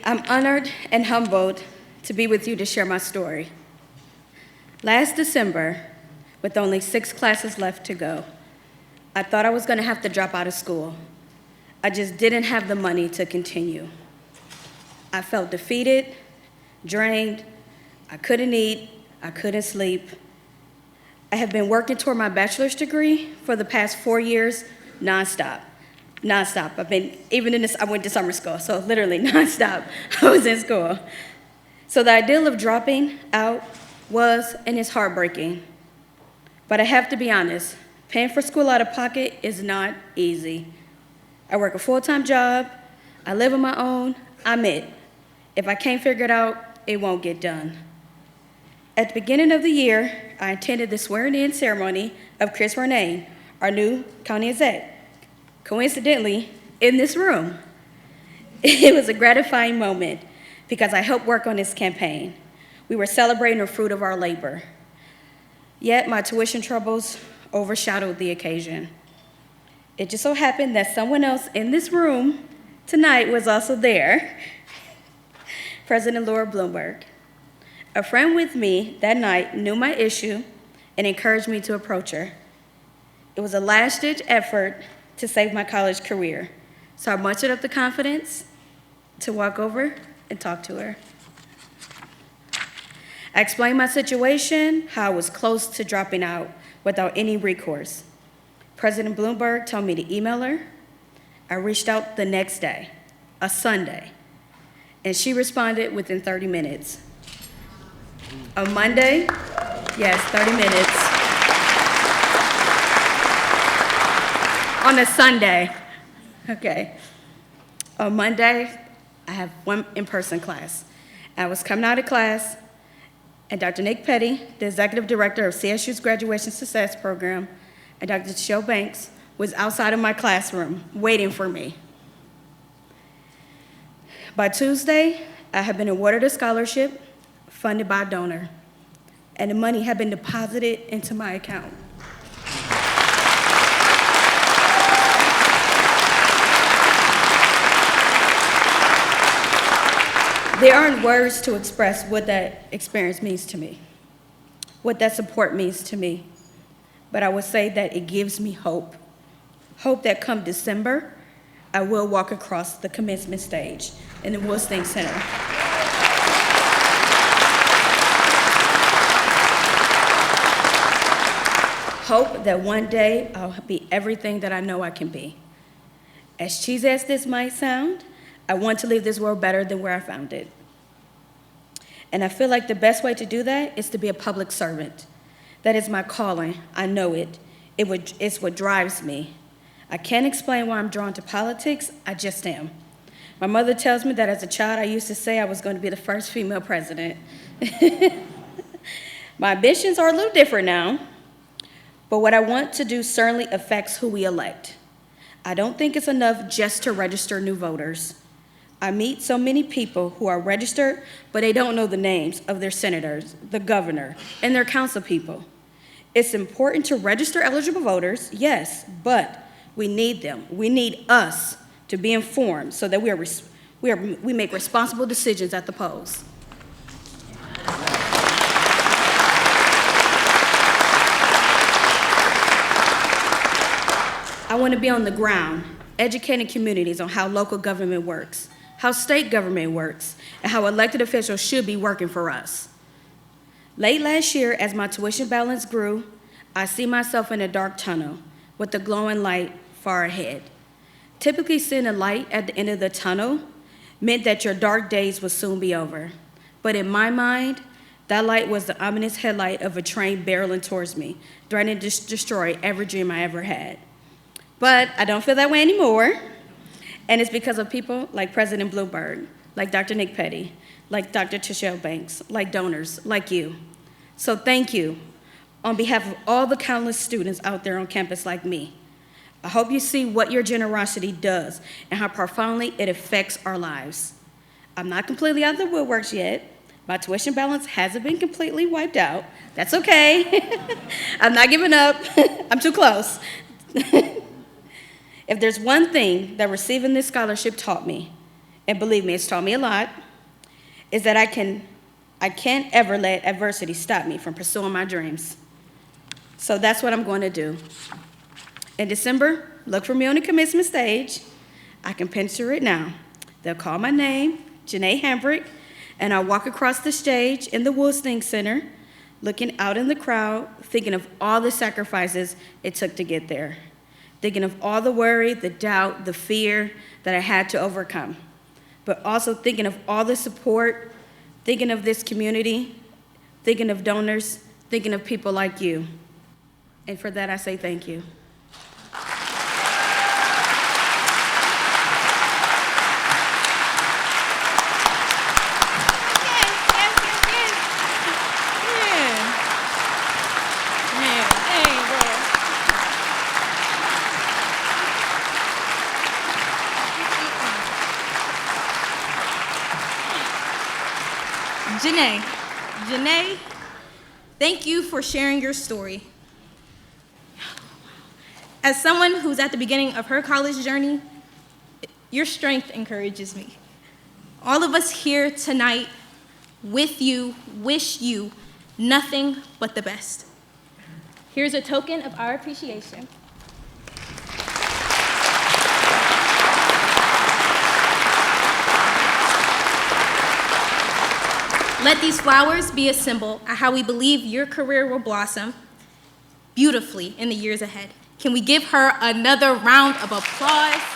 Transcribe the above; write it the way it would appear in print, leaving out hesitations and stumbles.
I'm honored and humbled to be with you to share my story. Last December, with only 6 classes left to go, I thought I was going to have to drop out of school. I just didn't have the money to continue. I felt defeated, drained, I couldn't eat, I couldn't sleep. I have been working toward my bachelor's degree for the past 4 years, nonstop. I've been, I went to summer school, so literally nonstop, I was in school. So the ideal of dropping out was and is heartbreaking. But I have to be honest, paying for school out of pocket is not easy. I work a full-time job, I live on my own, I'm it. If I can't figure it out, it won't get done. At the beginning of the year, I attended the swearing-in ceremony of Chris Renane, our new county exec. Coincidentally, in this room. It was a gratifying moment because I helped work on this campaign. We were celebrating the fruit of our labor. Yet my tuition troubles overshadowed the occasion. It just so happened that someone else in this room tonight was also there, President Laura Bloomberg. A friend with me that night knew my issue and encouraged me to approach her. It was a last-ditch effort to save my college career, so I mustered up the confidence to walk over and talk to her. I explained my situation, how I was close to dropping out without any recourse. President Bloomberg told me to email her. I reached out the next day, a Sunday, and she responded within 30 minutes. On Monday, yes, 30 minutes. On a Sunday, okay. On Monday, I have one in-person class. I was coming out of class, and Dr. Nick Petty, the executive director of CSU's Graduation Success Program, and Dr. Michelle Banks was outside of my classroom waiting for me. By Tuesday, I had been awarded a scholarship funded by a donor, and the money had been deposited into my account. There aren't words to express what that experience means to me, what that support means to me, but I would say that it gives me hope. Hope that come December, I will walk across the commencement stage in the Woods Think Center. Hope that one day I'll be everything that I know I can be. As cheesy as this might sound, I want to leave this world better than where I found it. And I feel like the best way to do that is to be a public servant. That is my calling. I know it. It's what drives me. I can't explain why I'm drawn to politics. I just am. My mother tells me that as a child, I used to say I was going to be the first female president. My ambitions are a little different now, but what I want to do certainly affects who we elect. I don't think it's enough just to register new voters. I meet so many people who are registered, but they don't know the names of their senators, the governor, and their council people. It's important to register eligible voters, yes, but we need them. We need us to be informed so that we make responsible decisions at the polls. I want to be on the ground, educating communities on how local government works, how state government works, and how elected officials should be working for us. Late last year, as my tuition balance grew, I see myself in a dark tunnel with the glowing light far ahead. Typically, seeing a light at the end of the tunnel meant that your dark days would soon be over. But in my mind, that light was the ominous headlight of a train barreling towards me, threatening to destroy every dream I ever had. But I don't feel that way anymore, and it's because of people like President Bloomberg, like Dr. Nick Petty, like Dr. Michelle Banks, like donors, like you. So thank you on behalf of all the countless students out there on campus like me. I hope you see what your generosity does and how profoundly it affects our lives. I'm not completely out of the woodworks yet. My tuition balance hasn't been completely wiped out. That's okay. I'm not giving up. I'm too close. If there's one thing that receiving this scholarship taught me, and believe me, it's taught me a lot, is that I can't ever let adversity stop me from pursuing my dreams. So that's what I'm going to do. In December, look for me on the commencement stage. I can picture it now. They'll call my name, JaNae Hambrick, and I'll walk across the stage in the Woolsting Center, looking out in the crowd, thinking of all the sacrifices it took to get there, thinking of all the worry, the doubt, the fear that I had to overcome, but also thinking of all the support, thinking of this community, thinking of donors, thinking of people like you. And for that, I say thank you. JaNae, thank you for sharing your story. As someone who's at the beginning of her college journey, your strength encourages me. All of us here tonight with you wish you nothing but the best. Here's a token of our appreciation. Let these flowers be a symbol of how we believe your career will blossom beautifully in the years ahead. Can we give her another round of applause?